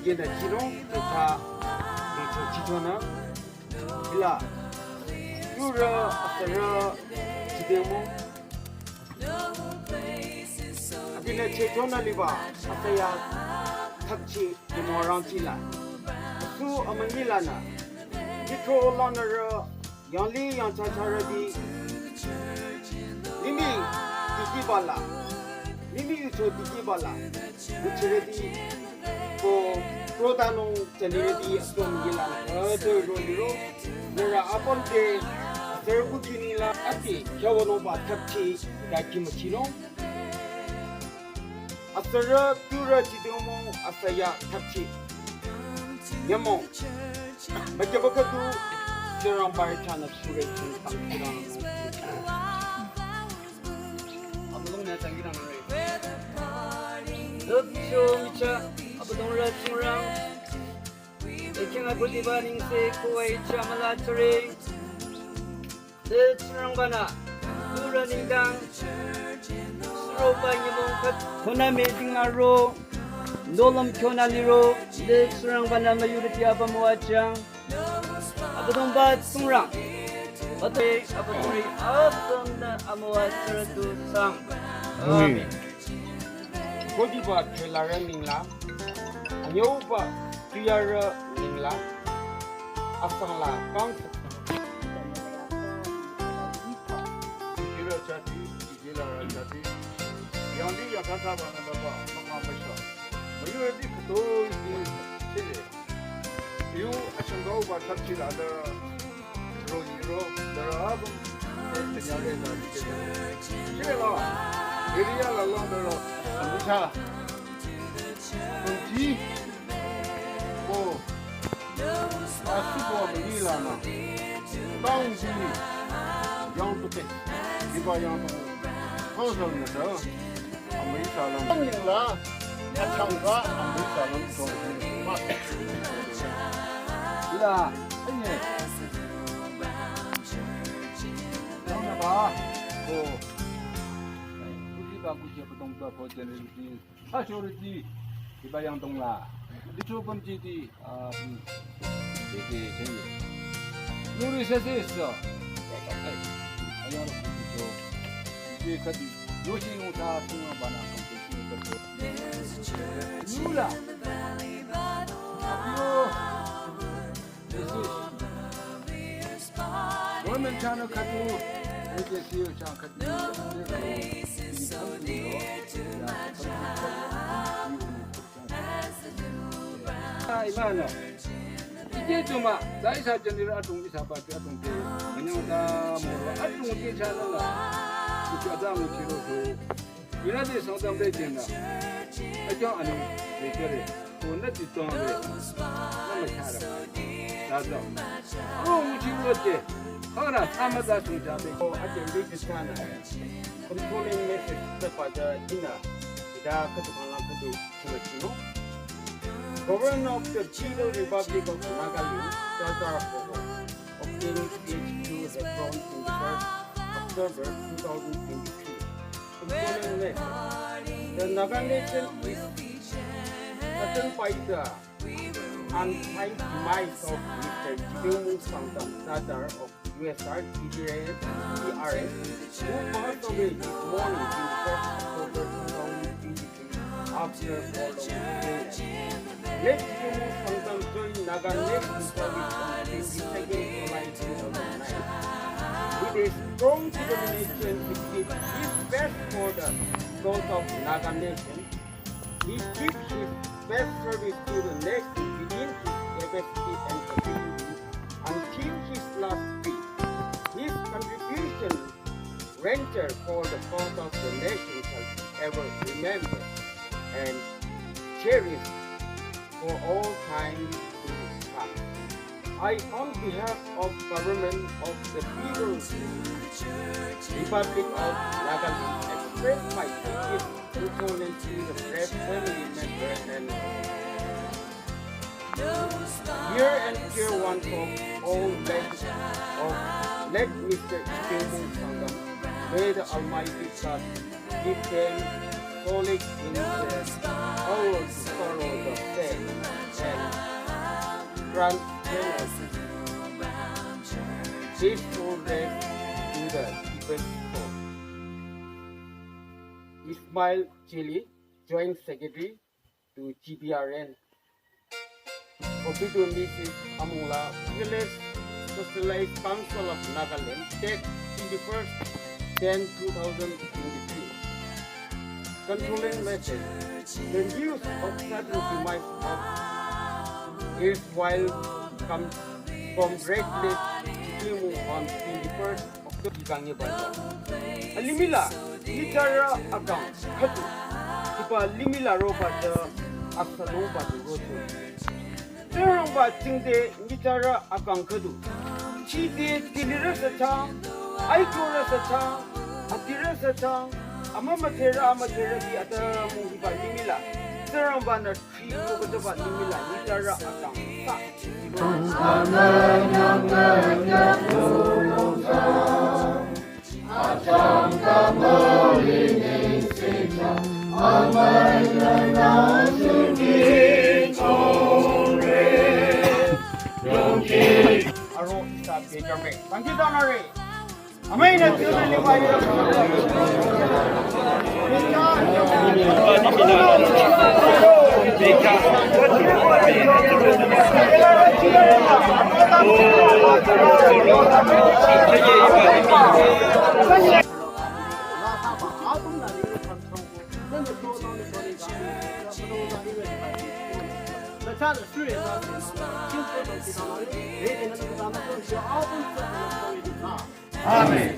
이게 내 기록 다 지도나 빌라 유러 앞서 지대모 아비네 제도나 리바 앞서야 탑치 디모랑치라 수 어머니라나 기초 올라너러 양리 양차차르디 리미 디기발라 리미 유초 디기발라 우체레디 Prodano generally from Gila, other Rodero, there are upon the Thurbukinila Ati, Kawanova Tapchi, Dakimachino. After Pura Chidomo, Asaya Tapchi, Yamo, Makabakatu, Jerome Baritan of Surage and Pankirano. Abulona Tangiran. Look, so Abdullah Simram, the King of Budibaning say, Kuwait Chamala Turing, the Chirangana, who running down, Sropa Yamon, Kona making a row, Nolam Konaliro, the Chirangana Mayuriti Abamuachang, Abdumba Sumram, but they Abduri Abdun Amuatra to Sang. Amen. Budiba Trilaraminla. Yoba Tiara Ningla Asangla Kang Jira Chati, Jila Chati, Yandi Yakata Baba, Mamasha. You are the Kato Chile. You Ashango Batachila, the Rojiro, the album, and the Yale, Chila, Area along the road, Tea. Oh, I support the Milana. Bounty, young to take. If I am Hosan, I'm a salon. That's how I'm a salon. Yeah, oh, Kujiba Ibayang Tongla, the two community, Nuri says this, so I don't know. You could be using without Bana Nula. Women channel Katu, which is you, Imano. Iye cuma saya saja ni atung bisa pakai atung tu. Menyangka mula atung dia cakap lah. Kita ada mungkin tu. Bila dia sedang berjena, aja anu berjaya. Kena ditang dia. Nama cara. Lada. Oh mungkin boleh. Karena sama dah sudah. Oh ada yang di sana. Controlling message kepada Ina. Kita ketukanlah ketu semacam. Governor of the People's Republic of Nagaland, Tsarü, obtained PhD as a from 21st October 2023. Concerning next, the Naga nation is threatened by the untimely demise of Mr. Tsitingmong Tsarü of USR TRS, who passed away this morning in 1st October 2023 after following Let's join Naga Nation service on 22nd July 2009. With a strong determination to keep his best for the cause of Naga Nation, he gives his best service to the nation within his capacity and ability until his last breath. His contribution rendered for the cause of the nation shall ever remembered and cherished for all time to come. I, on behalf of government of the People's Republic of Nagaland, express my deepest condolence to the Fred family members and Hear and hear one talk, all length of let Mr. Tsitingmong Sangam. May the Almighty God give them solace in their power to follow the faith and grant generous peaceful rest in the deepest soul. Ismail Chili, Joint Secretary to GBRN. Copy to Mrs. Amula, Village Socialized Council of Nagaland, date 21st 10/2023. Controlling message. The news of sudden demise of erstwhile comes from Great Lake Tsitingmong on 21st October. Alimila, Litara Akang, Hatu, Tipa Limila Roba the Asalomba the Roto. Teramba Tingde, Litara Akang Kadu. Chi de Tilira Satang, Aikora Satang, Atira Satang, Amamatera Amatera di Atara Muhiba Limila. Teramba na Tri Yogataba Limila, Litara Akang. Aro isa Benjamin. Thank you, Donore. Amen. Amen.